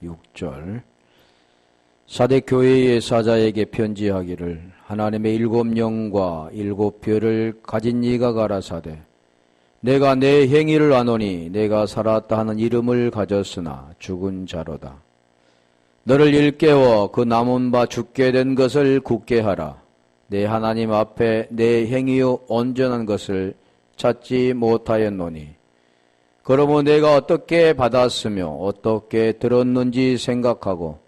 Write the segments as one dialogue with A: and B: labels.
A: 6절 사대 교회의 사자에게 편지하기를 하나님의 7영과 7별을 가진 이가 가라사대 내가 내 행위를 아노니 내가 살았다 하는 이름을 가졌으나 죽은 자로다. 너를 일깨워 그 남은 바 죽게 된 것을 굳게 하라. 내 하나님 앞에 내 행위요 온전한 것을 찾지 못하였노니 그러면 내가 어떻게 받았으며 어떻게 들었는지 생각하고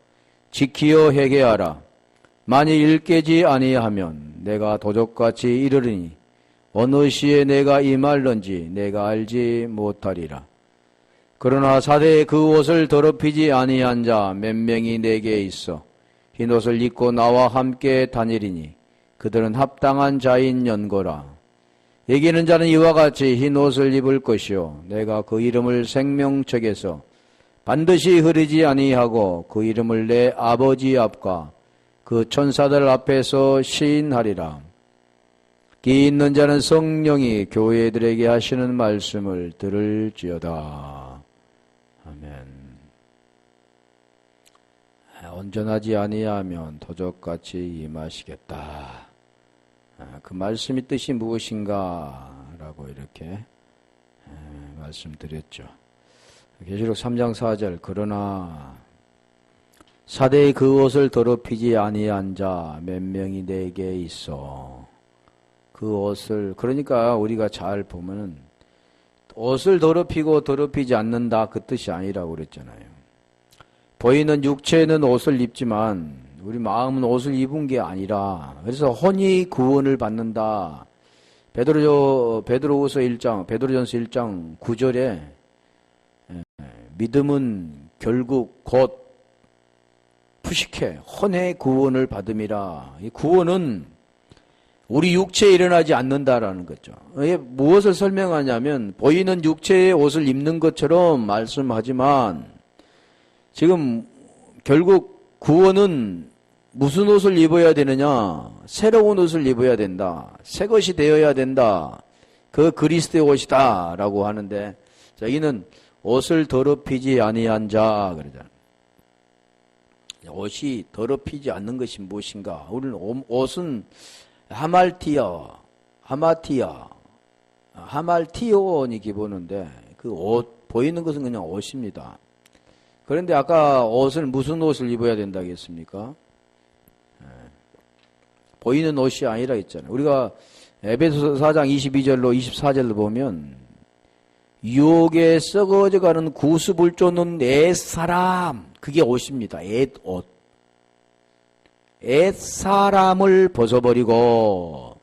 A: 지키어 회개하라. 만일 일깨지 아니하면 내가 도적같이 이르리니 어느 시에 내가 임할는지 내가 알지 못하리라. 그러나 사대에 그 옷을 더럽히지 아니한 자 몇 명이 내게 있어 흰옷을 입고 나와 함께 다니리니 그들은 합당한 자인 연고라. 이기는 자는 이와 같이 흰옷을 입을 것이요 내가 그 이름을 생명책에서 반드시 흐리지 아니하고 그 이름을 내 아버지 앞과 그 천사들 앞에서 시인하리라. 기 있는 자는 성령이 교회들에게 하시는 말씀을 들을지어다. 아멘. 온전하지 아니하면 도적같이 임하시겠다. 그 말씀의 뜻이 무엇인가 라고 이렇게 말씀드렸죠. 계시록 3장 4절 그러나 사대의 그 옷을 더럽히지 아니한 자 몇 명이 내게 있어. 그 옷을 그러니까 우리가 잘 보면은 옷을 더럽히고 더럽히지 않는다 그 뜻이 아니라고 그랬잖아요. 보이는 육체는 옷을 입지만 우리 마음은 옷을 입은 게 아니라 그래서 혼이 구원을 받는다. 베드로전서 1장 9절에 믿음은 결국 곧 푸식해 혼의 구원을 받음이라. 이 구원은 우리 육체에 일어나지 않는다라는 거죠. 이게 무엇을 설명하냐면 보이는 육체의 옷을 입는 것처럼 말씀하지만 지금 결국 구원은 무슨 옷을 입어야 되느냐? 새로운 옷을 입어야 된다. 새 것이 되어야 된다. 그 그리스도의 옷이다 라고 하는데 여기는 옷을 더럽히지 아니한 자 그러잖아요. 옷이 더럽히지 않는 것이 무엇인가? 우리는 옷은 하말티온이 기본인데 그 옷 보이는 것은 그냥 옷입니다. 그런데 아까 옷을 무슨 옷을 입어야 된다고 했습니까? 보이는 옷이 아니라 했잖아요. 우리가 에베소서 4장 22절로 24절로 보면 유혹에 썩어져가는 구습을 쫓는 옛사람 그게 옷입니다. 옛옷. 옛사람을 벗어버리고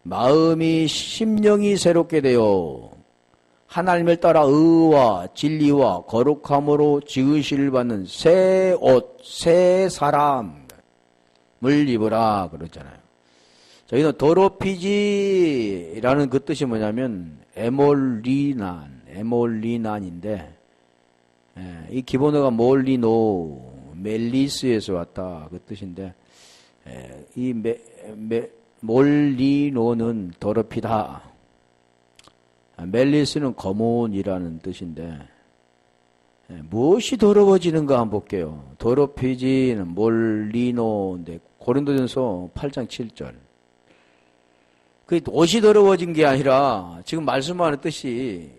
A: 마음이 심령이 새롭게 되어 하나님을 따라 의와 진리와 거룩함으로 지으시를 받는 새 옷, 새 사람을 입으라 그러잖아요. 저희는 더럽히지라는 그 뜻이 뭐냐면 에몰리난인데 이 기본어가 멜리스에서 왔다 그 뜻인데 이 몰리노는 더럽히다. 멜리스는 거문이라는 뜻인데 무엇이 더러워지는가 한번 볼게요. 더럽히지는 몰리노인데 고린도전서 8장 7절 그 옷이 더러워진 게 아니라 지금 말씀하는 뜻이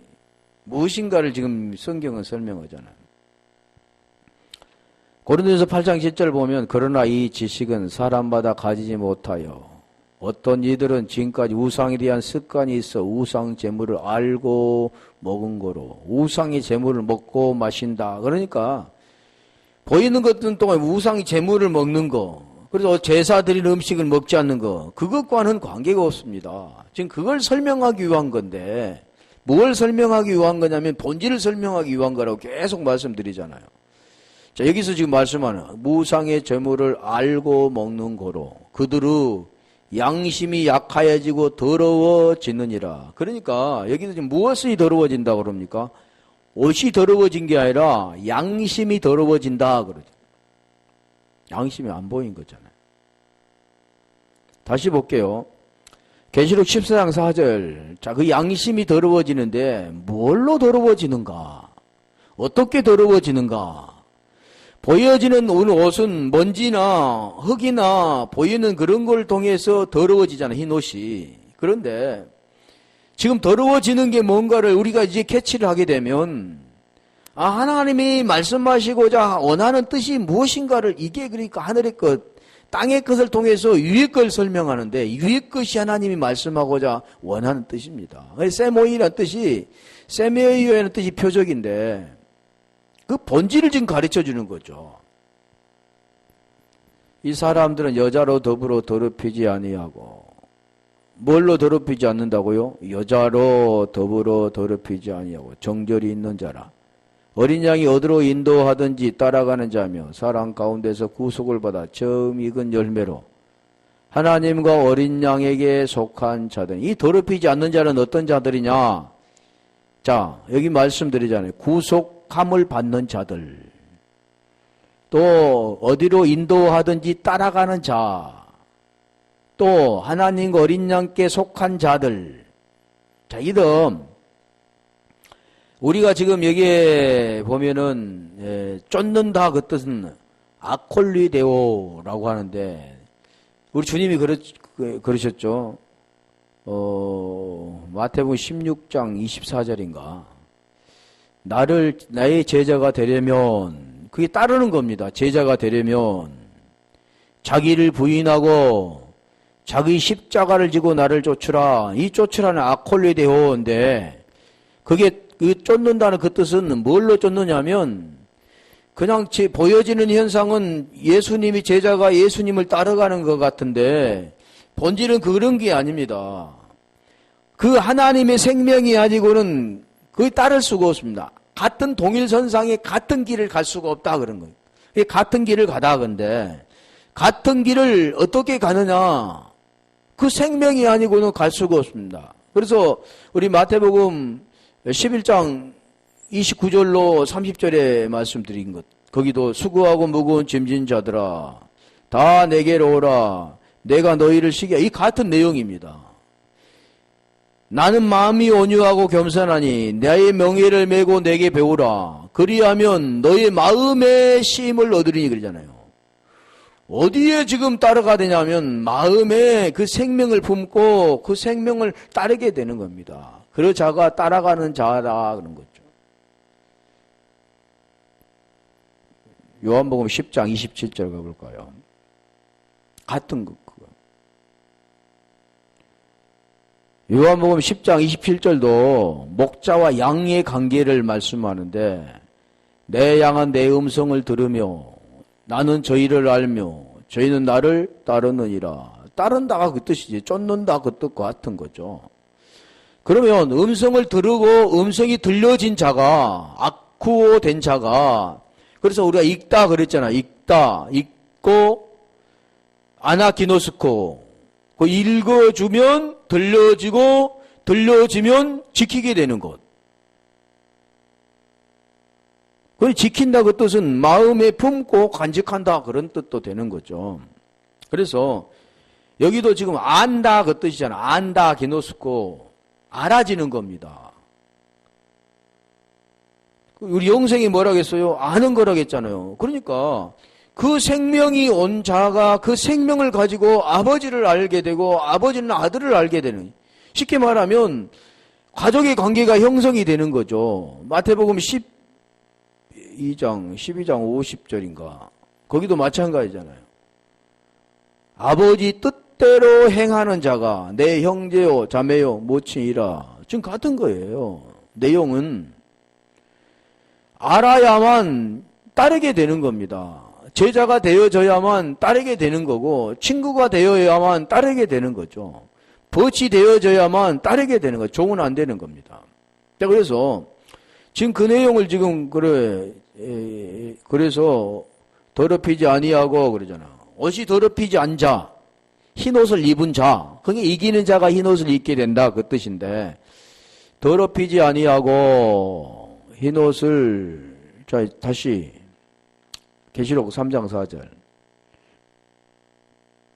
A: 무엇인가를 지금 성경은 설명하잖아요. 고린도전서 8장 10절 보면 그러나 이 지식은 사람마다 가지지 못하여 어떤 이들은 지금까지 우상에 대한 습관이 있어 우상 제물을 알고 먹은 거로 우상의 제물을 먹고 마신다. 그러니까 보이는 것들 동안 우상의 제물을 먹는 거 그래서 제사 드린 음식을 먹지 않는 거 그것과는 관계가 없습니다. 지금 그걸 설명하기 위한 건데 뭘 설명하기 위한 거냐면 본질을 설명하기 위한 거라고 계속 말씀드리잖아요. 자, 여기서 지금 말씀하는 무상의 제물을 알고 먹는 거로 그들의 양심이 약하여지고 더러워지느니라. 그러니까 여기서 지금 무엇이 더러워진다고 그럽니까? 옷이 더러워진 게 아니라 양심이 더러워진다 그러죠. 양심이 안 보인 거잖아요. 다시 볼게요. 계시록 14장 4절. 자, 그 양심이 더러워지는데 뭘로 더러워지는가? 어떻게 더러워지는가? 보여지는 옷은 먼지나 흙이나 보이는 그런 걸 통해서 더러워지잖아, 흰 옷이. 그런데 지금 더러워지는 게 뭔가를 우리가 이제 캐치를 하게 되면, 하나님이 말씀하시고자 원하는 뜻이 무엇인가를, 이게 그러니까 하늘의 것, 땅의 것을 통해서 위의 걸 설명하는데, 위의 것이 하나님이 말씀하고자 원하는 뜻입니다. 세모이라는 뜻이, 세메이라는 뜻이 표적인데, 그 본질을 지금 가르쳐 주는 거죠. 이 사람들은 여자로 더불어 더럽히지 아니하고, 뭘로 더럽히지 않는다고요? 여자로 더불어 더럽히지 아니하고 정절이 있는 자라. 어린 양이 어디로 인도하든지 따라가는 자며 사랑 가운데서 구속을 받아 처음 익은 열매로 하나님과 어린 양에게 속한 자들. 이 더럽히지 않는 자는 어떤 자들이냐? 자, 여기 말씀드리잖아요. 구속함을 받는 자들. 또 어디로 인도하든지 따라가는 자. 또 하나님과 어린 양께 속한 자들. 자, 이름 우리가 지금 여기에 보면은 쫓는다 그 뜻은 아콜리데오라고 하는데, 우리 주님이 그러셨죠. 마태복음 16장 24절인가. 나의 제자가 되려면, 그게 따르는 겁니다. 제자가 되려면 자기를 부인하고 자기 십자가를 지고 나를 쫓으라. 이 쫓으라는 아콜리데오인데, 그게 쫓는다는 그 뜻은 뭘로 쫓느냐면, 그냥 보여지는 현상은 예수님이, 제자가 예수님을 따라가는 것 같은데, 본질은 그런 게 아닙니다. 그 하나님의 생명이 아니고는 그걸 따를 수가 없습니다. 같은 동일선상에 같은 길을 갈 수가 없다 그런 거예요. 같은 길을 가다 근데, 같은 길을 어떻게 가느냐? 그 생명이 아니고는 갈 수가 없습니다. 그래서 우리 마태복음 11장 29절로 30절에 말씀드린 것, 거기도 수고하고 무거운 짐진 자들아 다 내게로 오라 내가 너희를 쉬게, 이 같은 내용입니다. 나는 마음이 온유하고 겸손하니 나의 명예를 메고 내게 배우라 그리하면 너의 마음의 쉼을 얻으리니 그러잖아요. 어디에 지금 따라가야 되냐면 마음에 그 생명을 품고 그 생명을 따르게 되는 겁니다. 그 자가 따라가는 자라 그런 거죠. 요한복음 10장 27절 가볼까요? 같은 것. 요한복음 10장 27절도 목자와 양의 관계를 말씀하는데, 내 양은 내 음성을 들으며 나는 저희를 알며 저희는 나를 따르느니라. 따른다가 그 뜻이지, 쫓는다 그 뜻과 같은 거죠. 그러면 음성을 들으고 음성이 들려진 자가, 아쿠오 된 자가, 그래서 우리가 읽다 그랬잖아. 읽고 아나키노스코, 그 읽어주면 들려지고 들려지면 지키게 되는 것. 그 지킨다 그 뜻은 마음에 품고 간직한다 그런 뜻도 되는 거죠. 그래서 여기도 지금 안다 그 뜻이잖아. 안다 기노스코, 알아지는 겁니다. 우리 영생이 뭐라겠어요? 아는 거라겠잖아요. 그러니까 그 생명이 온 자가 그 생명을 가지고 아버지를 알게 되고 아버지는 아들을 알게 되는, 쉽게 말하면 가족의 관계가 형성이 되는 거죠. 마태복음 12장 50절인가 거기도 마찬가지잖아요. 아버지 뜻대로 행하는 자가 내 형제요 자매요 모친이라. 지금 같은 거예요. 내용은 알아야만 따르게 되는 겁니다. 제자가 되어져야만 따르게 되는 거고, 친구가 되어야만 따르게 되는 거죠. 벗이 되어져야만 따르게 되는 거죠. 종은 안 되는 겁니다. 그래서 지금 그 내용을 지금 그래서 더럽히지 아니하고 그러잖아. 옷이 더럽히지 않은 자, 흰옷을 입은 자, 그게 이기는 자가 흰옷을 입게 된다 그 뜻인데, 더럽히지 아니하고 흰옷을, 자 다시 계시록 3장 4절.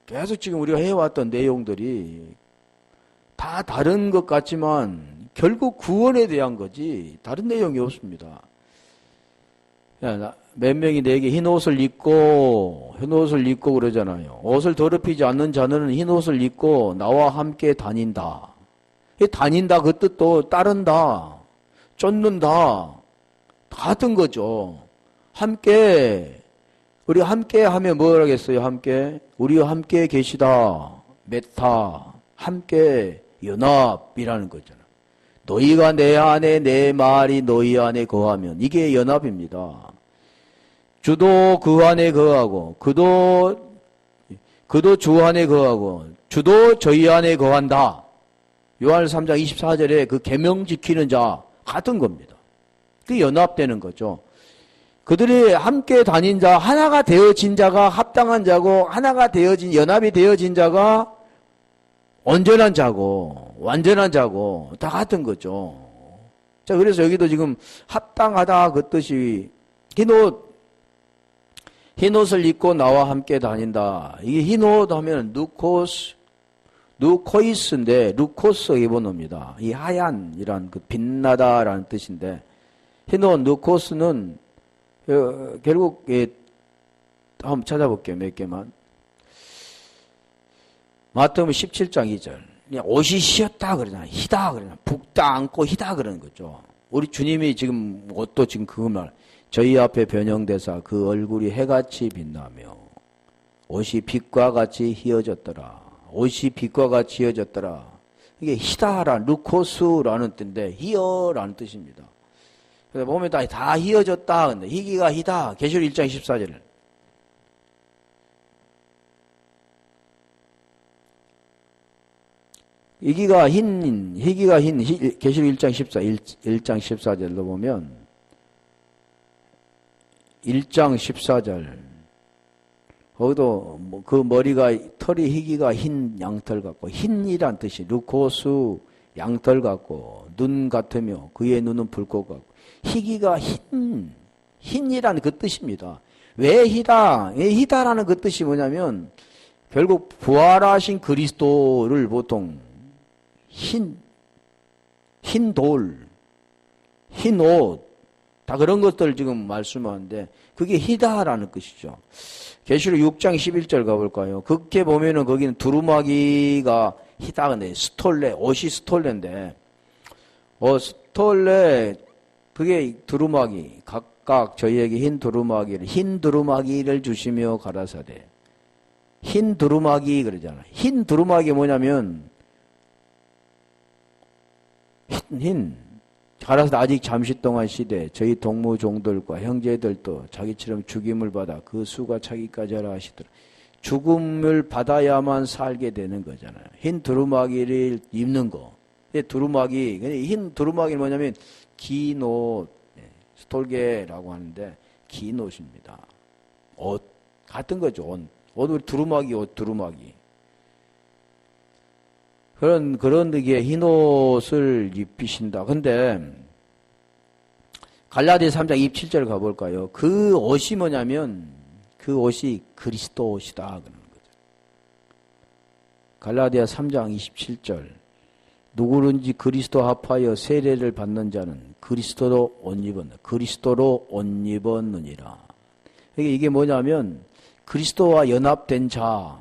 A: 계속 지금 우리가 해왔던 내용들이 다 다른 것 같지만 결국 구원에 대한 거지 다른 내용이 없습니다. 몇 명이 내게 흰 옷을 입고 그러잖아요. 옷을 더럽히지 않는 자는 흰 옷을 입고 나와 함께 다닌다. 이 다닌다 그 뜻도 따른다, 쫓는다 다 같은 거죠. 함께, 우리 함께 하면 뭘 하겠어요? 함께 우리와 함께 계시다, 메타, 함께 연합이라는 거잖아요. 너희가 내 안에, 내 말이 너희 안에 거하면, 이게 연합입니다. 주도 그 안에 거하고, 그도 주 안에 거하고, 주도 저희 안에 거한다. 요한일서 3장 24절에 그 계명 지키는 자 같은 겁니다. 그 연합되는 거죠. 그들이 함께 다닌 자, 하나가 되어진 자가 합당한 자고, 하나가 되어진, 연합이 되어진 자가 온전한 자고, 완전한 자고, 다 같은 거죠. 자, 그래서 여기도 지금 합당하다 그 뜻이, 흰옷을 입고 나와 함께 다닌다. 이게 흰옷 하면 누코이스인데, 루코스 기본어입니다. 이 하얀이란 그 빛나다라는 뜻인데, 흰옷, 누코스는 결국 한번 찾아볼게요. 몇 개만. 마태복음 17장 2절. 옷이 희었다 그러잖아요. 희다 그러잖아요. 붓다 않고 희다 그러는 거죠. 우리 주님이 지금 옷도 지금 그 말, 저희 앞에 변형대사 그 얼굴이 해같이 빛나며 옷이 빛과 같이 희어졌더라. 옷이 빛과 같이 희어졌더라. 이게 희다라는 루코스라는 뜻인데 희어라는 뜻입니다. 그래서 보면 다 희어졌다. 근데 희기가 희다. 계시록 1장 14절. 희기가 흰, 계시록 1장 14절로 보면 1장 14절. 거기도 그 머리가, 털이 희기가 흰 양털 같고, 흰이란 뜻이 루코스 양털 같고, 눈 같으며 그의 눈은 불꽃 같고, 희기가 흰이라는 그 뜻입니다. 왜 희다? 왜 희다라는 그 뜻이 뭐냐면, 결국 부활하신 그리스도를 보통 흰 돌, 흰 옷, 다 그런 것들 지금 말씀하는데, 그게 희다라는 뜻이죠. 계시록 6장 11절 가볼까요? 그렇게 보면은 거기는 두루마기가 희다. 근데 스톨레, 옷이 스톨레인데, 스톨레, 그게 두루마기, 각각 저희에게 흰 두루마기를 주시며 가라사대. 흰 두루마기 그러잖아요. 흰 두루마기 뭐냐면, 가라사대 아직 잠시 동안 시대, 저희 동무종들과 형제들도 자기처럼 죽임을 받아 그 수가 차기까지 하라 하시더라. 죽음을 받아야만 살게 되는 거잖아요. 흰 두루마기를 입는 거. 두루마기, 흰 두루마기는 뭐냐면, 긴 옷, 스톨게라고 하는데, 긴 옷입니다. 옷, 같은 거죠. 옷, 두루마기, 두루마기. 그런 게 흰 옷을 입히신다. 근데, 갈라디아 3장 27절 가볼까요? 그 옷이 뭐냐면, 그 옷이 그리스도 옷이다. 그러는 거죠. 갈라디아 3장 27절. 누구든지 그리스도 합하여 세례를 받는 자는 그리스도로 옷 입었느니라. 이게 뭐냐면 그리스도와 연합된 자,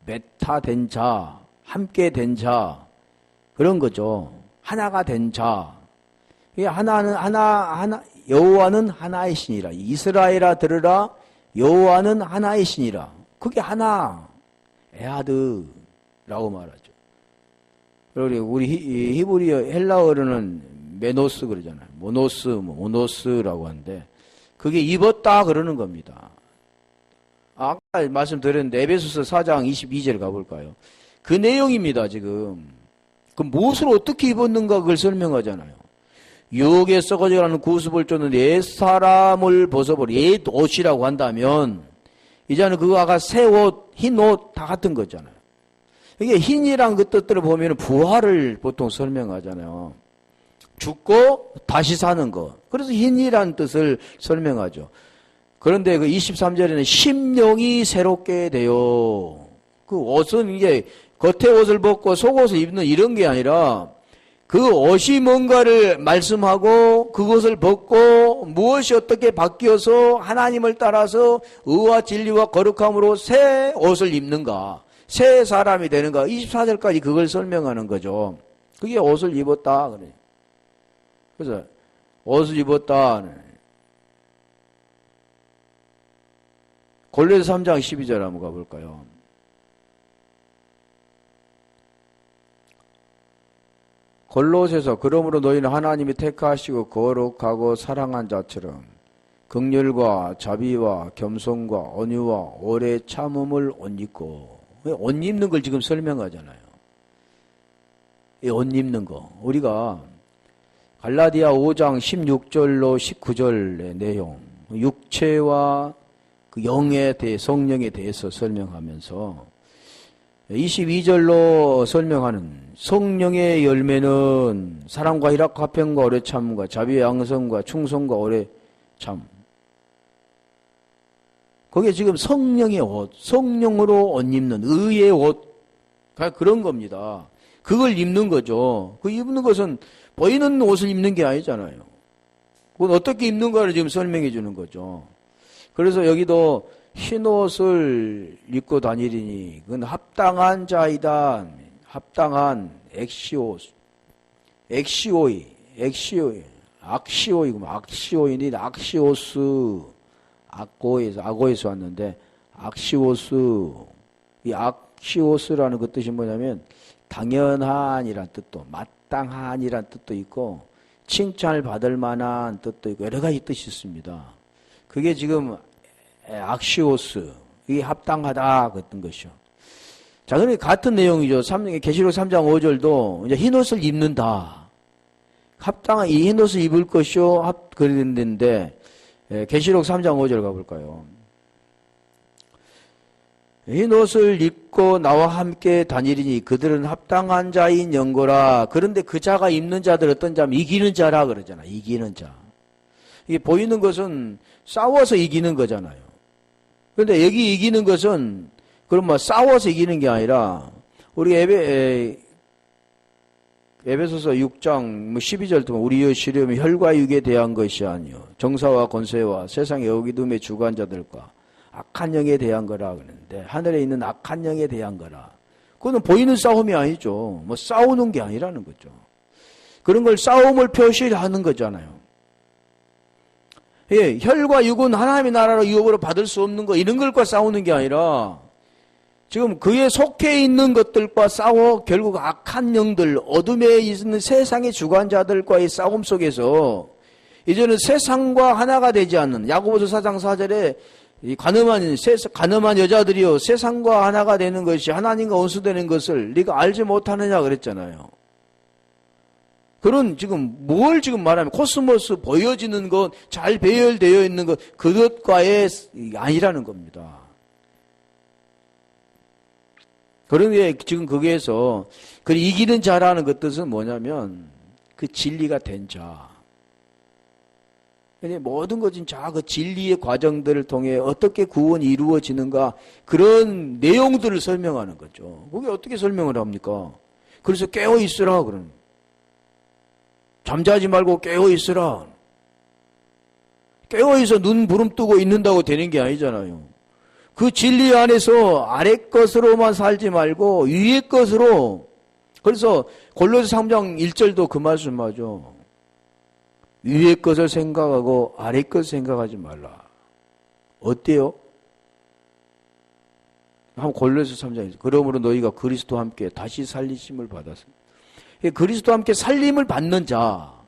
A: 메타된 자, 함께 된 자, 그런 거죠. 하나가 된 자. 이게 여호와는 하나의 신이라. 이스라엘아 들으라, 여호와는 하나의 신이라. 그게 하나, 에하드라고 말하죠. 우리 히브리어 헬라어로는 메노스 그러잖아요. 모노스라고 하는데, 그게 입었다 그러는 겁니다. 아까 말씀드렸는데 에베소서 4장 22절 가볼까요? 그 내용입니다. 지금 그 무엇을 어떻게 입었는가 그걸 설명하잖아요. 유혹에 썩어져가는 구습을 쫓는 옛 사람을 벗어버려 옛 옷이라고 한다면, 이제는 그거 아까 새 옷, 흰 옷 다 같은 거잖아요. 이게 흰이란 그 뜻들을 보면 부활을 보통 설명하잖아요. 죽고 다시 사는 것. 그래서 흰이란 뜻을 설명하죠. 그런데 그 23절에는 심령이 새롭게 되어, 그 옷은 이게 겉에 옷을 벗고 속옷을 입는 이런 게 아니라 그 옷이 뭔가를 말씀하고 그것을 벗고 바뀌어서 무엇이 어떻게 바뀌어서 하나님을 따라서 의와 진리와 거룩함으로 새 옷을 입는가, 새 사람이 되는가. 24절까지 그걸 설명하는 거죠. 그게 옷을 입었다 그래요. 그래서 옷을 입었다. 골로새 3장 12절 한번 가볼까요? 골로새서 그러므로 너희는 하나님이 택하시고 거룩하고 사랑한 자처럼 긍휼과 자비와 겸손과 온유와 오래 참음을 옷 입고, 옷 입는 걸 지금 설명하잖아요. 이 옷 입는 거 우리가 갈라디아 5장 16절로 19절의 내용, 육체와 그 영에 대해 성령에 대해서 설명하면서 22절로 설명하는 성령의 열매는 사랑과 희락과 화평과 오래 참음과 자비와 양성과 충성과 오래 참. 그게 지금 성령의 옷, 성령으로 옷 입는 의의 옷, 그런 겁니다. 그걸 입는 거죠. 그 입는 것은 보이는 옷을 입는 게 아니잖아요. 그건 어떻게 입는가를 지금 설명해 주는 거죠. 그래서 여기도 흰 옷을 입고 다니리니 그건 합당한 자이다. 합당한 악시오이니 악시오스, 악고에서 왔는데 악시오스. 이 악시오스라는 그 뜻이 뭐냐면 당연한이란 뜻도, 마땅한이란 뜻도 있고 칭찬을 받을 만한 뜻도 있고 여러 가지 뜻이 있습니다. 그게 지금 악시오스, 이게 합당하다 그랬던 것이요. 자, 그러니까 같은 내용이죠. 계시록 3장 5절도 이제 흰 옷을 입는다. 합당한 이 흰 옷을 입을 것이요. 그랬는데 계시록 3장 5절 가볼까요? 흰 옷을 입고 나와 함께 다니리니 그들은 합당한 자인 영거라. 그런데 그 자가 입는 자들 어떤 자면 이기는 자라 그러잖아. 이기는 자. 이게 보이는 것은 싸워서 이기는 거잖아요. 그런데 여기 이기는 것은 그럼 뭐 싸워서 이기는 게 아니라 우리 에베소서 6장 12절 보면 우리의 시름이 혈과 육에 대한 것이 아니요 정사와 권세와 세상의 어기둠의 주관자들과 악한 영에 대한 거라 그러는데 하늘에 있는 악한 영에 대한 거라. 그거는 보이는 싸움이 아니죠. 뭐 싸우는 게 아니라는 거죠. 그런 걸 싸움을 표시하는 거잖아요. 예, 혈과 육은 하나님의 나라로 유업으로 받을 수 없는 거 이런 것과 싸우는 게 아니라 지금 그에 속해 있는 것들과 싸워 결국 악한 영들, 어둠에 있는 세상의 주관자들과의 싸움 속에서 이제는 세상과 하나가 되지 않는 야고보서 4장 4절에 이 가늠한 여자들이요 세상과 하나가 되는 것이 하나님과 원수되는 것을 네가 알지 못하느냐 그랬잖아요. 그런 지금 뭘 지금 말하면 코스모스 보여지는 것, 잘 배열되어 있는 것 그것과의 아니라는 겁니다. 그런데 지금 거기에서 그 이기는 자라는 그 뜻은 뭐냐면 그 진리가 된 자. 모든 것은 그 진리의 과정들을 통해 어떻게 구원이 이루어지는가 그런 내용들을 설명하는 거죠. 그게 어떻게 설명을 합니까? 그래서 깨어 있으라 그러는. 잠자지 말고 깨어 있으라. 깨어 있어 눈 부름뜨고 있는다고 되는 게 아니잖아요. 그 진리 안에서 아래 것으로만 살지 말고 위의 것으로. 그래서 골로새 3장 1절도 그 말씀하죠. 위의 것을 생각하고 아래 것을 생각하지 말라. 어때요? 한번 골로새 3장 1절. 그러므로 너희가 그리스도와 함께 다시 살리심을 받았습니다. 그리스도와 함께 살림을 받는 자.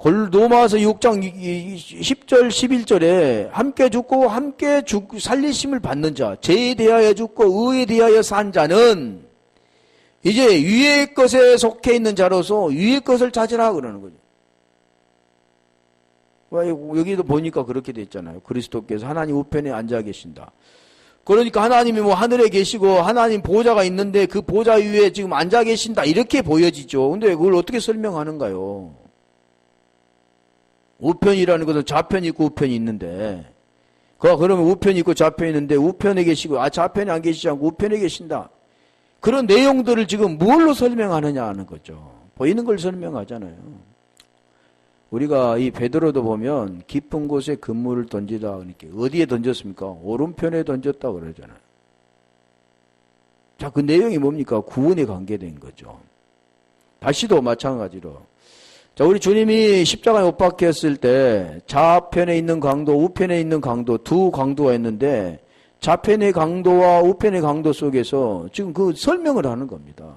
A: 로마서 6장 10절 11절에 함께 죽고 함께 살리심을 받는 자, 죄에 대하여 죽고 의에 대하여 산 자는 이제 위의 것에 속해 있는 자로서 위의 것을 찾으라 그러는 거죠. 여기도 보니까 그렇게 돼 있잖아요. 그리스도께서 하나님 우편에 앉아 계신다. 그러니까 하나님이 뭐 하늘에 계시고 하나님 보좌가 있는데 그 보좌 위에 지금 앉아 계신다 이렇게 보여지죠. 근데 그걸 어떻게 설명하는가요? 우편이라는 것은 좌편이 있고 우편이 있는데 그러면 우편이 있고 좌편이 있는데 우편에 계시고 좌편에 안 계시지 않고 우편에 계신다. 그런 내용들을 지금 뭘로 설명하느냐 하는 거죠. 보이는 걸 설명하잖아요. 우리가 이 베드로도 보면 깊은 곳에 그물을 던지다 그러니까 어디에 던졌습니까? 오른편에 던졌다 그러잖아요. 자, 그 내용이 뭡니까? 구원에 관계된 거죠. 다시도 마찬가지로. 자, 우리 주님이 십자가에 못 박혔을 때 좌편에 있는 강도, 우편에 있는 강도, 두 강도가 있는데 좌편의 강도와 우편의 강도 속에서 지금 그 설명을 하는 겁니다.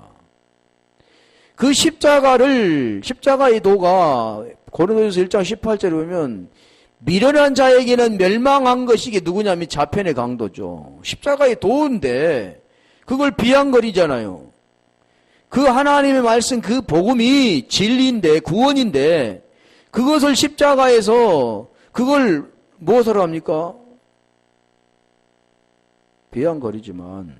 A: 그 십자가의 도가 고린도전서 1장 18절에 보면 미련한 자에게는 멸망한 것이 이게 누구냐면 좌편의 강도죠. 십자가의 도인데 그걸 비아냥거리잖아요. 그 하나님의 말씀 그 복음이 진리인데 구원인데 그것을 십자가에서 그걸 무엇으로 합니까? 비아냥거리지만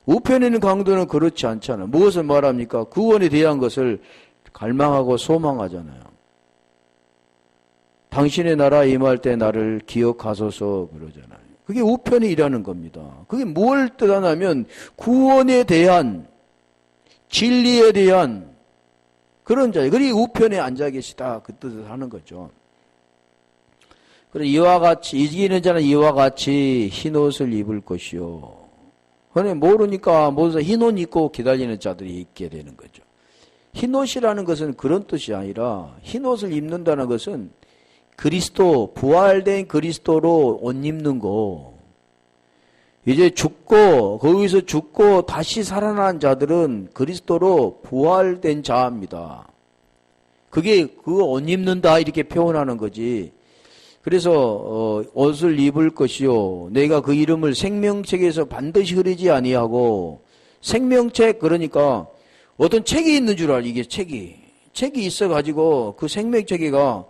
A: 우편에 있는 강도는 그렇지 않잖아요. 무엇을 말합니까? 구원에 대한 것을 갈망하고 소망하잖아요. 당신의 나라 임할 때 나를 기억하소서 그러잖아요. 그게 우편에 일하는 겁니다. 그게 뭘 뜻하냐면 구원에 대한 진리에 대한 그런 자예요. 그리고 우편에 앉아 계시다 그 뜻을 하는 거죠. 그래서 이와 같이 이기는 자는 이와 같이 흰 옷을 입을 것이요. 그런데 모르니까 흰 옷 입고 기다리는 자들이 있게 되는 거죠. 흰 옷이라는 것은 그런 뜻이 아니라 흰 옷을 입는다는 것은 그리스도 부활된 그리스도로 옷 입는 거. 이제 죽고 거기서 죽고 다시 살아난 자들은 그리스도로 부활된 자입니다. 그게 그 옷 입는다 이렇게 표현하는 거지. 그래서 옷을 입을 것이요 내가 그 이름을 생명책에서 반드시 흐리지 아니하고 생명책 그러니까 어떤 책이 있는 줄 알아. 이게 책이 있어 가지고 그 생명책에가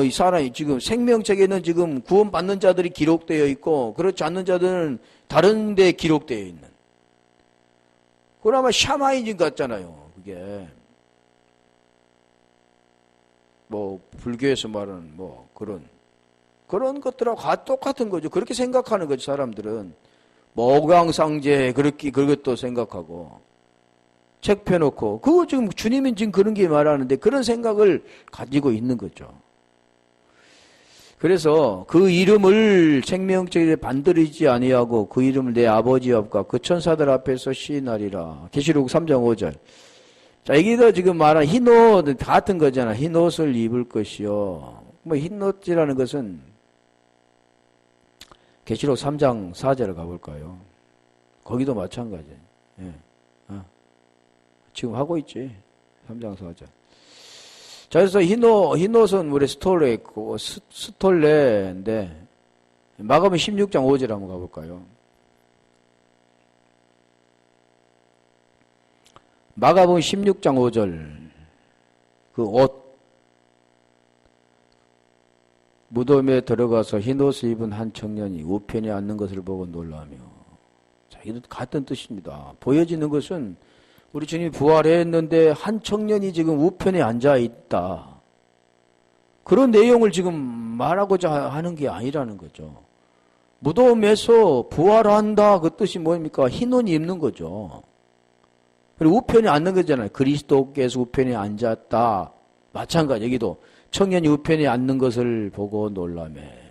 A: 이 사람이 지금 생명책에는 지금 구원받는 자들이 기록되어 있고 그렇지 않는 자들은 다른 데 기록되어 있는. 그건 아마 샤마니즘 같잖아요. 그게 뭐 불교에서 말하는 뭐 그런 것들하고 똑같은 거죠. 그렇게 생각하는 거죠. 사람들은 뭐 오강상제 그것도 생각하고 책 펴놓고 그거 지금 주님은 지금 그런 게 말하는데 그런 생각을 가지고 있는 거죠. 그래서 그 이름을 생명책에 반드리지 아니하고 그 이름을 내 아버지 앞과 그 천사들 앞에서 시인하리라. 계시록 3장 5절. 자, 여기도 지금 말한 흰옷 같은 거잖아. 흰옷을 입을 것이요. 뭐 흰옷이라는 것은 계시록 3장 4절을 가볼까요? 거기도 마찬가지예요. 예. 지금 하고 있지. 3장 4절. 자, 그래서 흰옷은 우리 스톨레인데 마가복음 16장 5절 한번 가볼까요? 마가복음 16장 5절 그 옷 무덤에 들어가서 흰옷을 입은 한 청년이 우편에 앉는 것을 보고 놀라며. 자, 이도 같은 뜻입니다. 보여지는 것은 우리 주님이 부활했는데 한 청년이 지금 우편에 앉아 있다. 그런 내용을 지금 말하고자 하는 게 아니라는 거죠. 무덤에서 부활한다 그 뜻이 뭡니까? 흰옷 입는 거죠. 그리고 우편에 앉는 거잖아요. 그리스도께서 우편에 앉았다. 마찬가지 여기도 청년이 우편에 앉는 것을 보고 놀라매.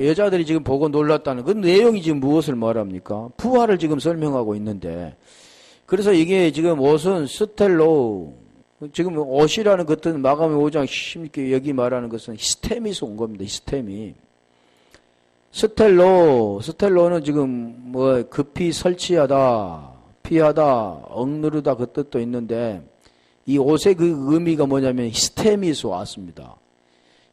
A: 여자들이 지금 보고 놀랐다는 그 내용이 지금 무엇을 말합니까? 부활을 지금 설명하고 있는데 그래서 이게 지금 옷은 스텔로 지금 옷이라는 것은 마가복음 5장 16개 여기 말하는 것은 히스테미에서 온 겁니다. 히스테미. 스텔로는 지금 뭐 급히 설치하다, 피하다, 억누르다 그 뜻도 있는데 이 옷의 그 의미가 뭐냐면 히스테미에서 왔습니다.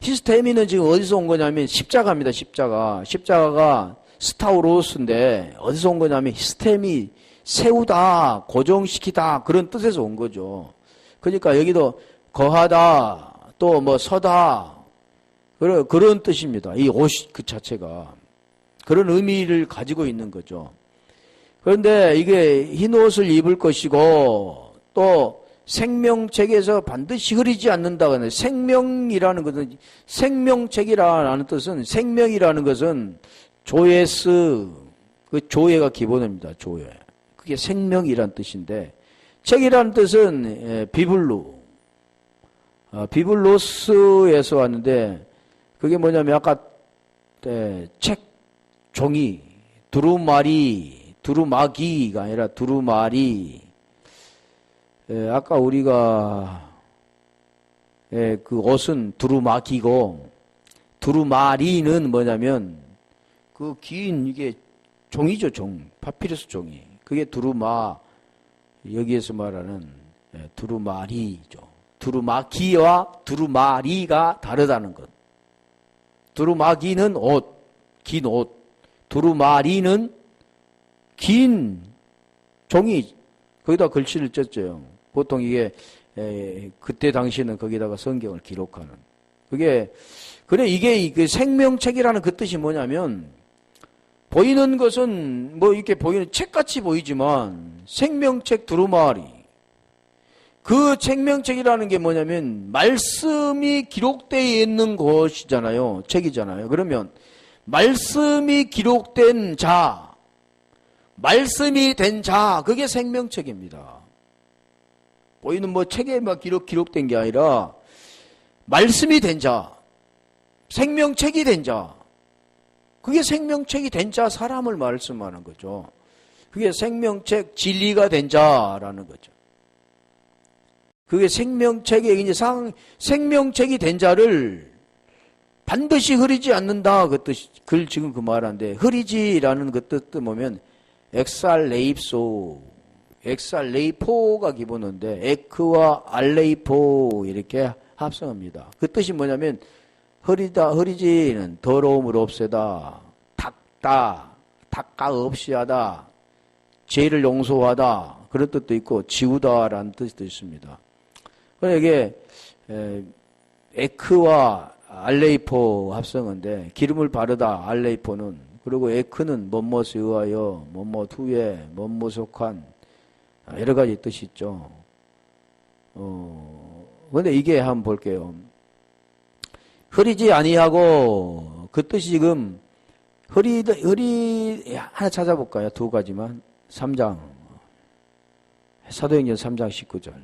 A: 히스테미는 지금 어디서 온 거냐면 십자가입니다. 십자가가 스타우로스인데 어디서 온 거냐면 히스테미, 세우다, 고정시키다 그런 뜻에서 온 거죠. 그러니까 여기도 거하다, 또 뭐 서다 그런 뜻입니다. 이 옷 그 자체가 그런 의미를 가지고 있는 거죠. 그런데 이게 흰 옷을 입을 것이고 또 생명책에서 반드시 흐리지 않는다고. 생명이라는 것은 생명책이라는 뜻은 생명이라는 것은 조에스 그 조예가 기본입니다. 조예. 그게 생명이란 뜻인데 책이라는 뜻은 비블루 비블로스에서 왔는데 그게 뭐냐면 아까 책 종이 두루마기가 아니라 두루마리. 아까 우리가 그 옷은 두루마기고 두루마리는 뭐냐면 그 긴 이게 종이죠, 종. 파피루스 종이. 그게 여기에서 말하는 두루마리죠. 두루마기와 두루마리가 다르다는 것. 두루마기는 옷, 긴 옷. 두루마리는 긴 종이, 거기다 글씨를 쪘죠. 보통 이게, 그때 당시에는 거기다가 성경을 기록하는. 이게 그 생명책이라는 그 뜻이 뭐냐면, 보이는 것은 뭐 이렇게 보이는 책같이 보이지만, 생명책 두루마리. 그 생명책이라는 게 뭐냐면 말씀이 기록되어 있는 것이잖아요. 책이잖아요. 그러면 말씀이 기록된 자, 말씀이 된 자, 그게 생명책입니다. 보이는 뭐 책에 막 기록된 게 아니라 말씀이 된 자, 생명책이 된 자, 그게 생명책이 된 자 사람을 말씀하는 거죠. 그게 생명책 진리가 된 자라는 거죠. 그게 생명책에 이제 생명책이 된 자를 반드시 흐리지 않는다 그 뜻. 글 지금 그 말한데 흐리지라는 그 뜻 보면 엑살레이포가 기본어인데 에크와 알레이포 이렇게 합성합니다. 그 뜻이 뭐냐면 흐리지는 더러움을 없애다, 닦아 없이 하다, 죄를 용서하다 그런 뜻도 있고 지우다라는 뜻도 있습니다. 이게 에크와 알레이포 합성어인데 기름을 바르다 알레이포는 그리고 에크는 뭐뭇에 의하여 뭐뭇 후에 뭐뭇 속한 여러 가지 뜻이 있죠. 근데 이게 한번 볼게요. 흐리지 아니하고 그 뜻이 지금 하나 찾아볼까요? 두 가지만. 3장 사도행전 3장 19절.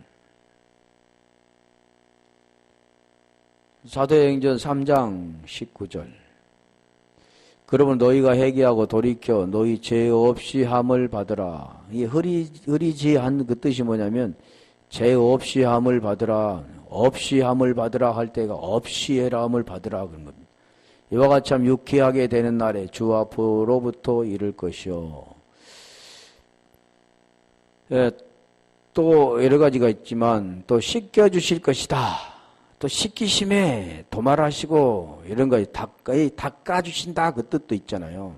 A: 사도행전 3장 19절. 그러면 너희가 회개하고 돌이켜 너희 죄 없이 함을 받으라. 이 흐리지 않는 그 뜻이 뭐냐면 죄 없이 함을 받으라. 없이 함을 받으라 할 때가 없이 해라 함을 받으라 그런 겁니다. 이와 같이 참 유쾌하게 되는 날에 주 앞으로부터 이를 것이요. 또 여러 가지가 있지만 또 씻겨주실 것이다. 또 씻기심에 도말하시고 이런 거 닦아주신다 그 뜻도 있잖아요.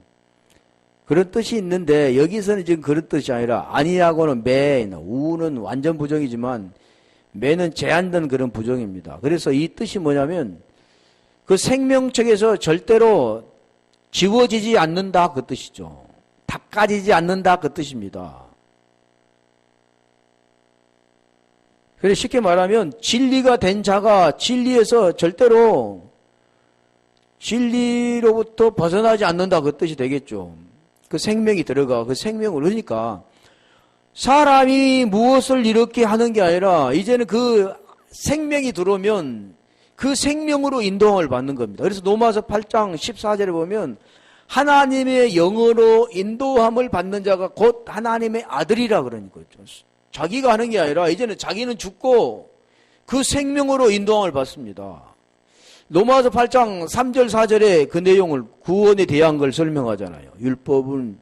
A: 그런 뜻이 있는데 여기서는 지금 그런 뜻이 아니라 아니하고는 우는 완전 부정이지만 매는 제한된 그런 부정입니다. 그래서 이 뜻이 뭐냐면 그 생명책에서 절대로 지워지지 않는다 그 뜻이죠. 닦아지지 않는다 그 뜻입니다. 그래서 쉽게 말하면 진리가 된 자가 진리에서 절대로 진리로부터 벗어나지 않는다 그 뜻이 되겠죠. 그 생명이 들어가 그 생명을 그러니까 사람이 무엇을 이렇게 하는 게 아니라 이제는 그 생명이 들어오면 그 생명으로 인도함을 받는 겁니다. 그래서 로마서 8장 14절에 보면 하나님의 영으로 인도함을 받는 자가 곧 하나님의 아들이라 그러는 거죠. 자기가 하는 게 아니라 이제는 자기는 죽고 그 생명으로 인도함을 받습니다. 로마서 8장 3절 4절에 그 내용을 구원에 대한 걸 설명하잖아요. 율법은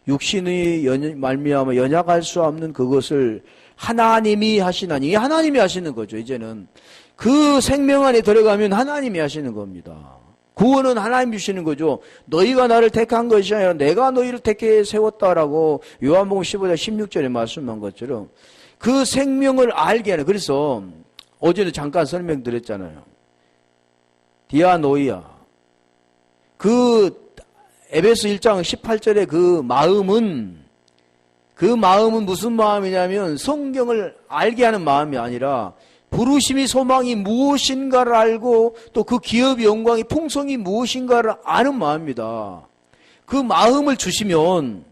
A: 육신의 말미암아 연약할 수 없는 그것을 하나님이 하시나니 하나님이 하시는 거죠. 이제는 그 생명 안에 들어가면 하나님이 하시는 겁니다. 구원은 하나님 주시는 거죠. 너희가 나를 택한 것이 아니라 내가 너희를 택해 세웠다라고 요한복음 15장 16절에 말씀한 것처럼 그 생명을 알게 하는. 그래서 어제도 잠깐 설명드렸잖아요. 디아노이아. 그 에베소 1장 18절에 그 마음은 무슨 마음이냐면 성경을 알게 하는 마음이 아니라 부르심이 소망이 무엇인가를 알고 또 그 기업의 영광이 풍성이 무엇인가를 아는 마음입니다. 그 마음을 주시면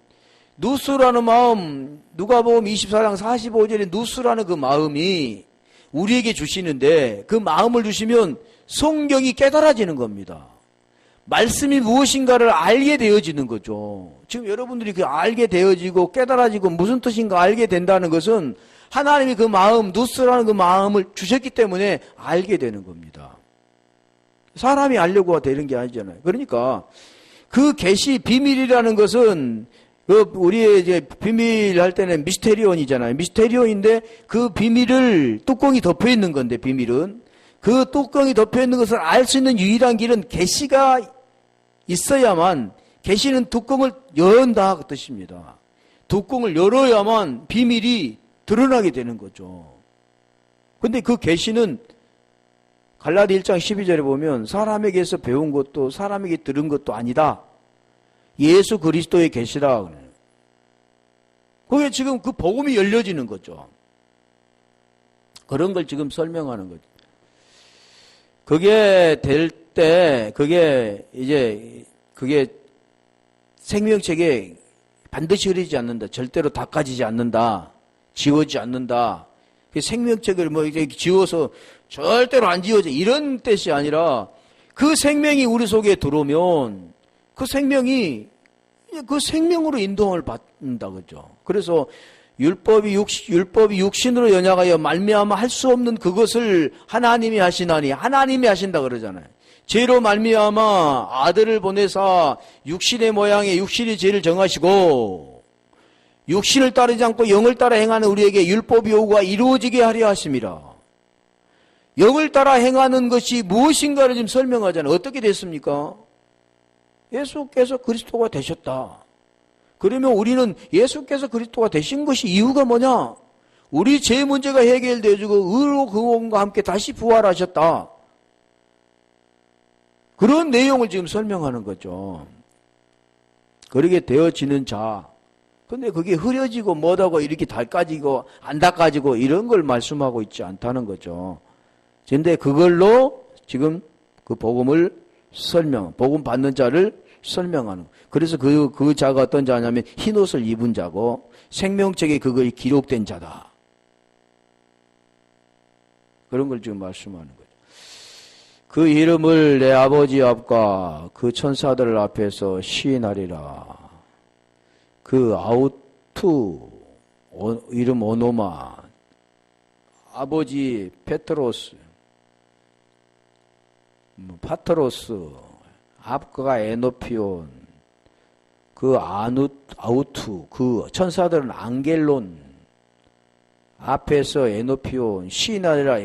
A: 누스라는 마음, 누가복음 24장 45절에 누스라는 그 마음이 우리에게 주시는데 그 마음을 주시면 성경이 깨달아지는 겁니다. 말씀이 무엇인가를 알게 되어지는 거죠. 지금 여러분들이 그 알게 되어지고 깨달아지고 무슨 뜻인가 알게 된다는 것은 하나님이 그 마음, 누스라는 그 마음을 주셨기 때문에 알게 되는 겁니다. 사람이 알려고 되는 게 아니잖아요. 그러니까 그 계시 비밀이라는 것은 우리의 이제 비밀 할 때는 미스테리온이잖아요. 미스테리온인데 그 비밀을 뚜껑이 덮여 있는 건데 비밀은 그 뚜껑이 덮여 있는 것을 알 수 있는 유일한 길은 계시가 있어야만 계시는 뚜껑을 연다 그 뜻입니다. 뚜껑을 열어야만 비밀이 드러나게 되는 거죠. 근데 그 계시는 갈라디 1장 12절에 보면 사람에게서 배운 것도 사람에게 들은 것도 아니다. 예수 그리스도의 계시라. 그게 지금 그 복음이 열려지는 거죠. 그런 걸 지금 설명하는 거죠. 그게 될 때, 그게 생명책에 반드시 흐르지 않는다. 절대로 닦아지지 않는다. 지워지지 않는다. 생명책을 이제 지워서 절대로 안 지워져. 이런 뜻이 아니라 그 생명이 우리 속에 들어오면 그 생명이 그 생명으로 인도함을 받는다. 그죠? 그래서 율법이 육신으로 연약하여 말미암아 할 수 없는 그것을 하나님이 하시나니 하나님이 하신다 그러잖아요. 죄로 말미암아 아들을 보내사 육신의 모양에 육신의 죄를 정하시고 육신을 따르지 않고 영을 따라 행하는 우리에게 율법 요구가 이루어지게 하려 하심이라. 영을 따라 행하는 것이 무엇인가를 지금 설명하잖아요. 어떻게 됐습니까? 예수께서 그리스도가 되셨다. 그러면 우리는 예수께서 그리스도가 되신 것이 이유가 뭐냐? 우리 죄 문제가 해결되어지고 의로 그분과 함께 다시 부활하셨다. 그런 내용을 지금 설명하는 거죠. 그렇게 되어지는 자. 근데 그게 흐려지고 뭐다고 이렇게 닦아지고 안 닦아지고 이런 걸 말씀하고 있지 않다는 거죠. 근데 그걸로 지금 그 복음을 복음 받는 자를 설명하는. 그래서 그 자가 어떤 자냐면 흰 옷을 입은 자고 생명책에 그걸 기록된 자다. 그런 걸 지금 말씀하는 거죠. 그 이름을 내 아버지 앞과 그 천사들 앞에서 시인하리라. 그 아우투 이름 오노마 아버지 페트로스 파트로스 앞가 에노피온 그 아우투 그 천사들은 앙겔론 앞에서 에노피온 시인하리라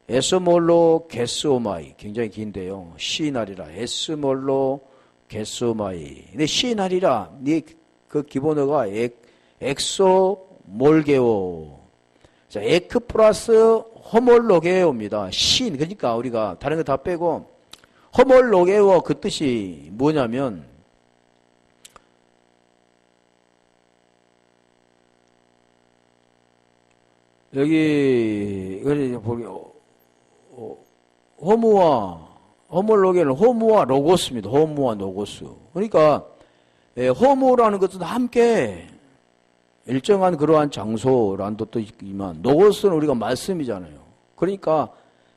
A: 에스몰로 게스오마이 굉장히 긴데요. 시인하리라 에스몰로 게스오마이 근데 시인하리라 그 기본어가 엑소몰게오 자, 에크 플러스 호몰로게오입니다. 신 그러니까 우리가 다른 거 다 빼고 호몰로게오 그 뜻이 뭐냐면 여기 호몰로게는 호무와 로고스입니다. 호무와 로고스. 그러니까 호모라는 것은 함께 일정한 그러한 장소라는 뜻도 있지만 로고스는 우리가 말씀이잖아요. 그러니까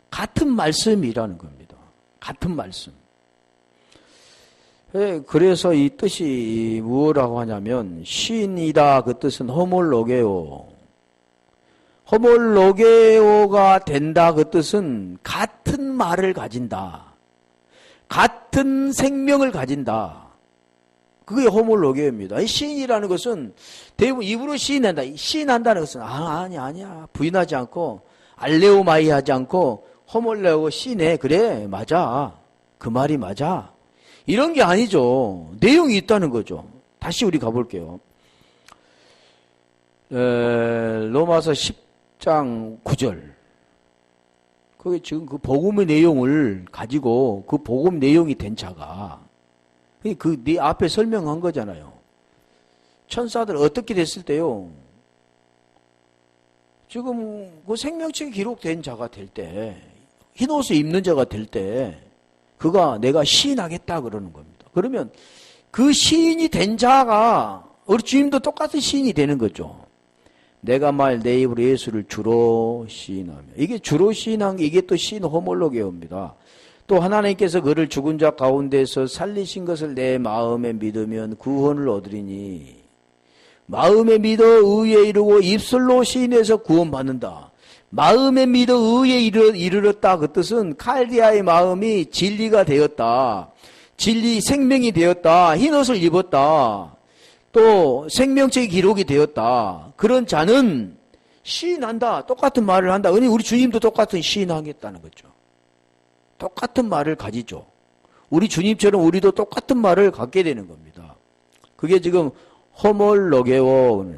A: 같은 말씀이라는 겁니다. 같은 말씀. 그래서 이 뜻이 무엇이라고 하냐면 신이다 그 뜻은 호몰로게오가 된다 그 뜻은 같은 말을 가진다. 같은 생명을 가진다. 그게 호몰로게입니다. 시인이라는 것은 대부분 입으로 시인한다. 시인한다는 것은 아니야. 부인하지 않고 알레오마이 하지 않고 호몰로게 시인해. 그래 맞아. 그 말이 맞아. 이런 게 아니죠. 내용이 있다는 거죠. 다시 우리 가볼게요. 로마서 10장 9절. 그게 지금 그 복음의 내용을 가지고 그 복음 내용이 된 자가 네 앞에 설명한 거잖아요. 천사들 어떻게 됐을 때요. 지금 그 생명책에 기록된 자가 될 때, 흰옷을 입는 자가 될 때, 그가 내가 시인하겠다 그러는 겁니다. 그러면 그 시인이 된 자가 우리 주님도 똑같은 시인이 되는 거죠. 내가 말 내 입으로 예수를 주로 시인하며. 이게 주로 시인한 게 이게 또 시인 호몰로게오입니다. 또 하나님께서 그를 죽은 자 가운데서 살리신 것을 내 마음에 믿으면 구원을 얻으리니 마음에 믿어 의에 이르고 입술로 시인해서 구원받는다. 마음에 믿어 의에 이르렀다. 그 뜻은 칼디아의 마음이 진리가 되었다. 진리 생명이 되었다. 흰옷을 입었다. 또 생명책의 기록이 되었다. 그런 자는 시인한다. 똑같은 말을 한다. 우리 주님도 똑같은 시인하겠다는 거죠. 똑같은 말을 가지죠. 우리 주님처럼 우리도 똑같은 말을 갖게 되는 겁니다. 그게 지금 호몰로게오,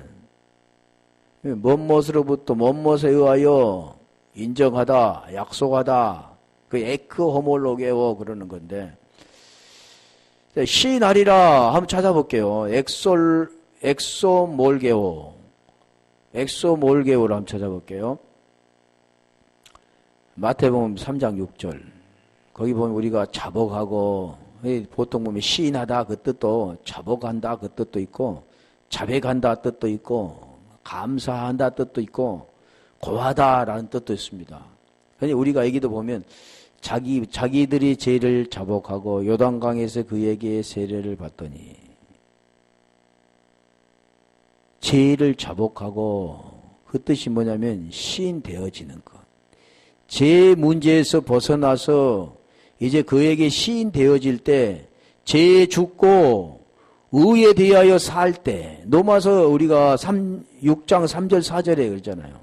A: 뭔것으로부터 뭔것에 의하여 인정하다, 약속하다, 그 에크 호몰로게오 그러는 건데, 시인하리라 한번 찾아볼게요. 엑소몰게오 엑소몰게오를 한번 찾아볼게요. 마태복음 3장 6절. 거기 보면 우리가 자복하고, 보통 보면 시인하다 그 뜻도, 자복한다 그 뜻도 있고, 자백한다 뜻도 있고, 감사한다 뜻도 있고, 고하다라는 뜻도 있습니다. 그러니 우리가 여기도 보면 자기들이 죄를 자복하고 요단강에서 그에게 세례를 받더니, 죄를 자복하고 그 뜻이 뭐냐면 시인되어지는 것. 죄 문제에서 벗어나서 이제 그에게 시인되어질 때, 죄에 죽고 의에 대하여 살 때, 로마서 우리가 6장 3절 4절에 그러잖아요.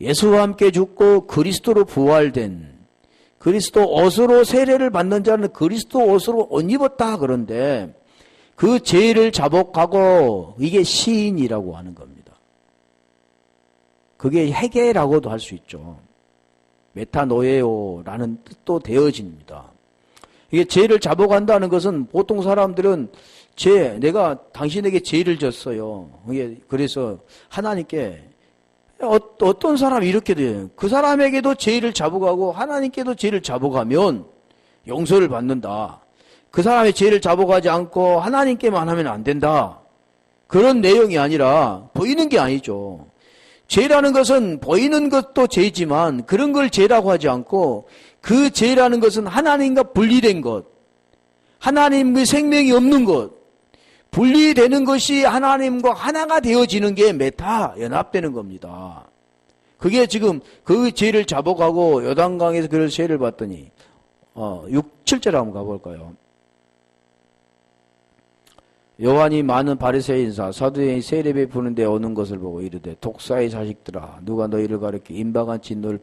A: 예수와 함께 죽고 그리스도로 부활된, 그리스도 옷으로 세례를 받는 자는 그리스도 옷으로 옷 입었다 그런데, 그 죄를 자복하고 이게 시인이라고 하는 겁니다. 그게 회개라고도 할 수 있죠. 메타노에오라는 뜻도 되어집니다. 이게 죄를 자복한다는 것은 보통 사람들은 내가 당신에게 죄를 졌어요. 그래서 하나님께 어떤 사람이 이렇게 돼요. 그 사람에게도 죄를 자복하고 하나님께도 죄를 자복하면 용서를 받는다. 그 사람의 죄를 자복하지 않고 하나님께만 하면 안 된다. 그런 내용이 아니라 보이는 게 아니죠. 죄라는 것은 보이는 것도 죄지만 그런 걸 죄라고 하지 않고 그 죄라는 것은 하나님과 분리된 것, 하나님의 생명이 없는 것, 분리되는 것이 하나님과 하나가 되어지는 게 메타, 연합되는 겁니다. 그게 지금 그 죄를 자복하고 요단강에서 그를 세례를 받더니 6, 7절 한번 가볼까요? 요한이 많은 바리새인 인사 사두에이 세례 베푸는 데 오는 것을 보고 이르되 독사의 자식들아 누가 너희를 가르쳐 임박한 진노를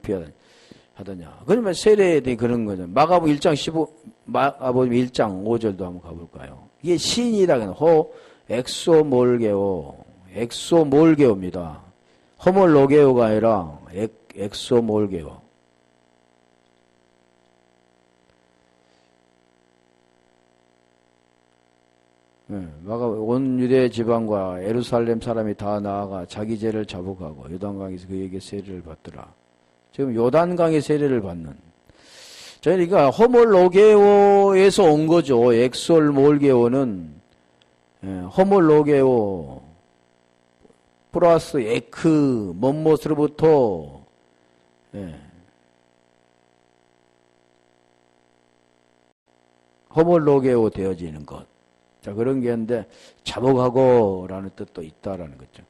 A: 피하더냐. 그러면 세례에 대해 그런 거죠. 마가복음 1장 1장 5절도 한번 가볼까요? 이게 시인이라는 엑소몰게오입니다. 호몰로게오가 아니라 엑소몰게오. 온 유대 지방과 예루살렘 사람이 다 나아가 자기 죄를 자복하고 요단강에서 그에게 세례를 받더라. 지금 요단강의 세례를 받는. 저희가 호몰로게오에서 온 거죠. 엑솔몰게오는 호몰로게오 플러스 에크 뭔못으로부터 호몰로게오 되어지는 것. 자, 그런 게 있는데, 자복하고 라는 뜻도 있다라는 거죠.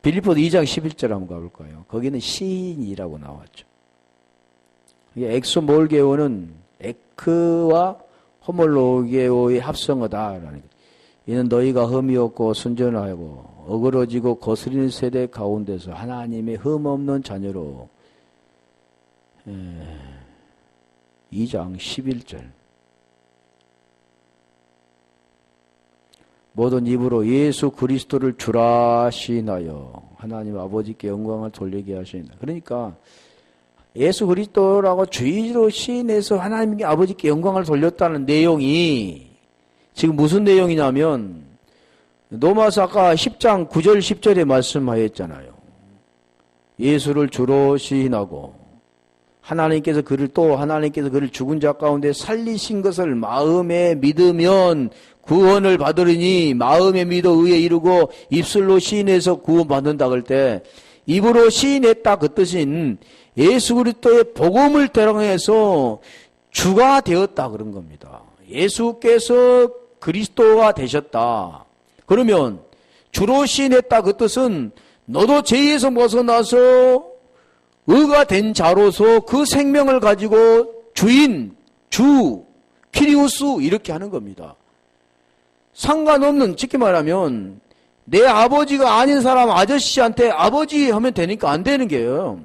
A: 빌립보서 2장 11절 한번 가볼까요? 거기는 시인이라고 나왔죠. 이게 엑소몰게오는 에크와 호몰로게오의 합성어다라는 거죠. 이는 너희가 흠이 없고 순전하고 어그러지고 거스리는 세대 가운데서 하나님의 흠 없는 자녀로 2장 11절 모든 입으로 예수 그리스도를 주라 시인하여 하나님 아버지께 영광을 돌리게 하신다. 그러니까 예수 그리스도라고 주의로 시인해서 하나님께 아버지께 영광을 돌렸다는 내용이 지금 무슨 내용이냐면 로마서 아까 10장 9절 10절에 말씀하였잖아요. 예수를 주로 시인하고 하나님께서 그를 죽은 자 가운데 살리신 것을 마음에 믿으면 구원을 받으리니 마음에 믿어 의에 이르고 입술로 시인해서 구원받는다 그럴 때 입으로 시인했다 그 뜻인 예수 그리스도의 복음을 대랑해서 주가 되었다 그런 겁니다. 예수께서 그리스도가 되셨다. 그러면 주로 시인했다 그 뜻은 너도 죄에서 벗어나서 의가 된 자로서 그 생명을 가지고 주인, 주, 키리우스 이렇게 하는 겁니다. 상관없는, 쉽게 말하면 내 아버지가 아닌 사람 아저씨한테 아버지 하면 되니까 안 되는 게요.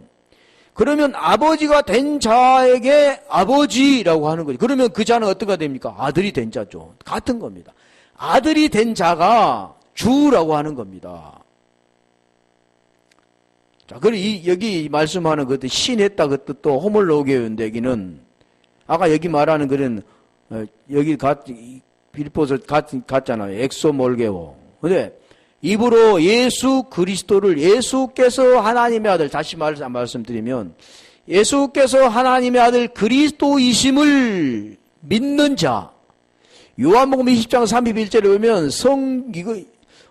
A: 그러면 아버지가 된 자에게 아버지라고 하는 거죠. 그러면 그 자는 어떤가 됩니까? 아들이 된 자죠. 같은 겁니다. 아들이 된 자가 주라고 하는 겁니다. 자, 그리고 여기 말씀하는 그 신했다 그 뜻도 호몰로게인데 여기는 아까 여기 말하는 그런 여기 빌립보서 갔잖아요. 엑소몰게오. 근데 입으로 예수 그리스도를 예수께서 하나님의 아들 다시 말씀드리면 예수께서 하나님의 아들 그리스도이심을 믿는 자 요한복음 20장 31절에 보면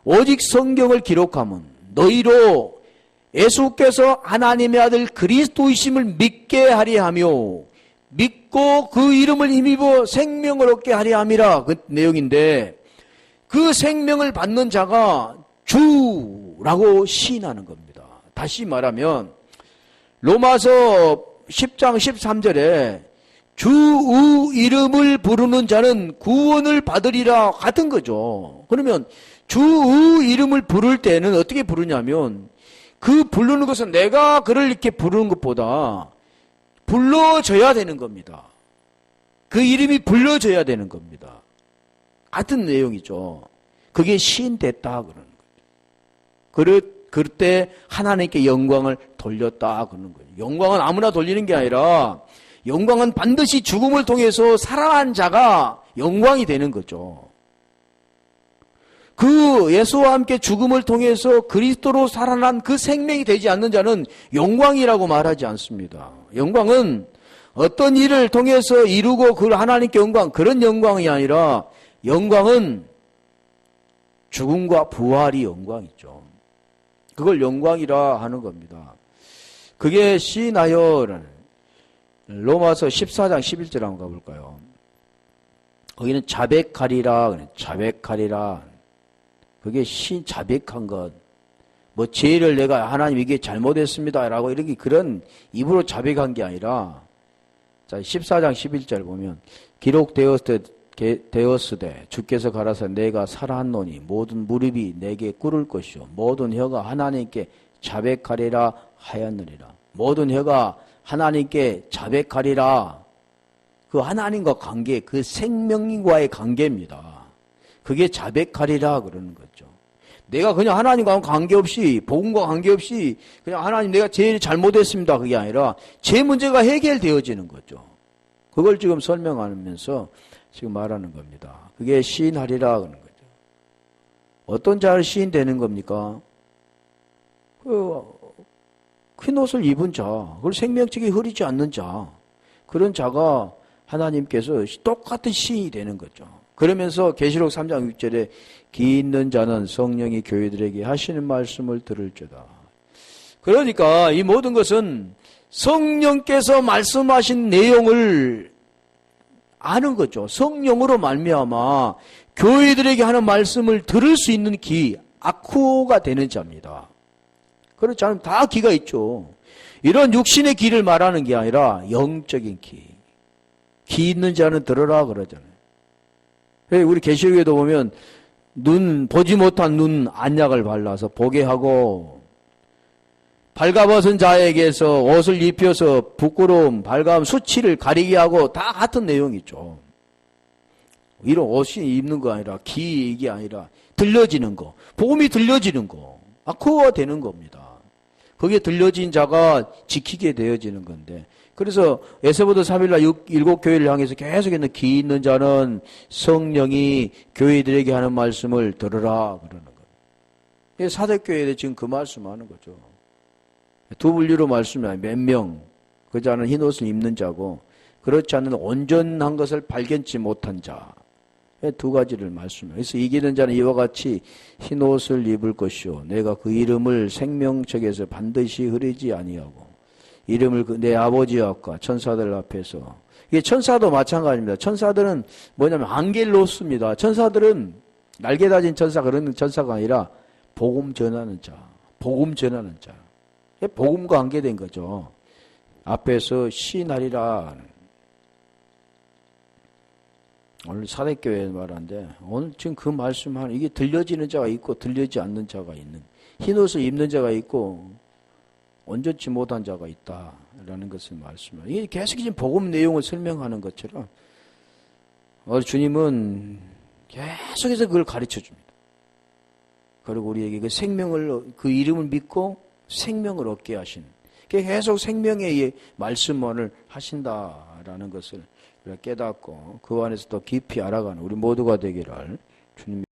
A: 오직 성경을 기록하면 너희로 예수께서 하나님의 아들 그리스도이심을 믿게 하려 하며 믿고 그 이름을 힘입어 생명을 얻게 하려 함이라 그 내용인데 그 생명을 받는 자가 주라고 시인하는 겁니다. 다시 말하면 로마서 10장 13절에 주의 이름을 부르는 자는 구원을 받으리라 같은 거죠. 그러면 주의 이름을 부를 때는 어떻게 부르냐면 그 부르는 것은 내가 그를 이렇게 부르는 것보다 불러줘야 되는 겁니다. 그 이름이 불러줘야 되는 겁니다. 같은 내용이죠. 그게 시인됐다 그러는 거죠. 그때 하나님께 영광을 돌렸다 그러는 거예요. 영광은 아무나 돌리는 게 아니라 영광은 반드시 죽음을 통해서 살아난 자가 영광이 되는 거죠. 그 예수와 함께 죽음을 통해서 그리스도로 살아난 그 생명이 되지 않는 자는 영광이라고 말하지 않습니다. 영광은 어떤 일을 통해서 이루고 그 하나님께 영광, 그런 영광이 아니라 영광은 죽음과 부활이 영광이죠. 그걸 영광이라 하는 겁니다. 그게 시나요는 로마서 14장 11절 한번 가볼까요? 거기는 자백하리라, 자백하리라. 그게 자백한 것. 뭐 죄를 내가 하나님 이게 잘못했습니다 라고 이렇게 그런 입으로 자백한 게 아니라 자 14장 11절 보면 기록되었으되 주께서 가라사 내가 살았노니 모든 무릎이 내게 꿇을 것이요 모든 혀가 하나님께 자백하리라 하였느니라. 모든 혀가 하나님께 자백하리라. 그 하나님과 관계, 그 생명과의 관계입니다. 그게 자백하리라 그러는 거죠. 내가 그냥 하나님과 관계없이 복음과 관계없이 그냥 하나님 내가 제일 잘못했습니다 그게 아니라 제 문제가 해결되어지는 거죠. 그걸 지금 설명하면서 지금 말하는 겁니다. 그게 시인하리라 그러는 거죠. 어떤 자를 시인되는 겁니까? 큰 옷을 입은 자, 그걸 생명책이 흐리지 않는 자, 그런 자가 하나님께서 똑같은 시인이 되는 거죠. 그러면서 계시록 3장 6절에 기 있는 자는 성령이 교회들에게 하시는 말씀을 들을지어다. 그러니까 이 모든 것은 성령께서 말씀하신 내용을 아는 거죠. 성령으로 말미암아 교회들에게 하는 말씀을 들을 수 있는 기, 아쿠오가 되는 자입니다. 그렇지 않으면 다 기가 있죠. 이런 육신의 기를 말하는 게 아니라 영적인 기. 기 있는 자는 들으라 그러잖아요. 우리 계시록에도 보면 보지 못한 눈 안약을 발라서 보게 하고 발가벗은 자에게서 옷을 입혀서 부끄러움, 발가움, 수치를 가리게 하고 다 같은 내용이죠. 이런 옷이 입는 거 아니라 이게 아니라 들려지는 거, 복음이 들려지는 거, 그거가 되는 겁니다. 거기에 들려진 자가 지키게 되어지는 건데 그래서 에스보드 3일날 7교회를 향해서 계속해서 기 있는 자는 성령이 교회들에게 하는 말씀을 들으라 그러는 거예요. 사대교회에 지금 그 말씀하는 거죠. 두 분류로 말씀해요. 몇 명, 그 자는 흰옷을 입는 자고 그렇지 않은 온전한 것을 발견치 못한 자. 두 가지를 말씀해요. 그래서 이기는 자는 이와 같이 흰 옷을 입을 것이요 내가 그 이름을 생명책에서 반드시 흐리지 아니하고 이름을 내 아버지 앞과 천사들 앞에서 이게 천사도 마찬가지입니다. 천사들은 뭐냐면 안겔로스입니다. 천사들은 날개 다진 천사 그런 천사가 아니라 복음 전하는 자, 복음 전하는 자. 복음과 관계된 거죠. 앞에서 시인하리라. 오늘 사대교회 말하는데 오늘 지금 그 말씀하는 이게 들려지는 자가 있고 들려지지 않는 자가 있는 흰옷을 입는 자가 있고 온전치 못한 자가 있다라는 것을 말씀해요. 이게 계속 지금 복음 내용을 설명하는 것처럼 주님은 계속해서 그걸 가르쳐 줍니다. 그리고 우리에게 그 생명을 그 이름을 믿고 생명을 얻게 하신 계속 생명의 말씀을 하신다라는 것을 우리가 깨닫고 그 안에서 더 깊이 알아가는 우리 모두가 되기를 주님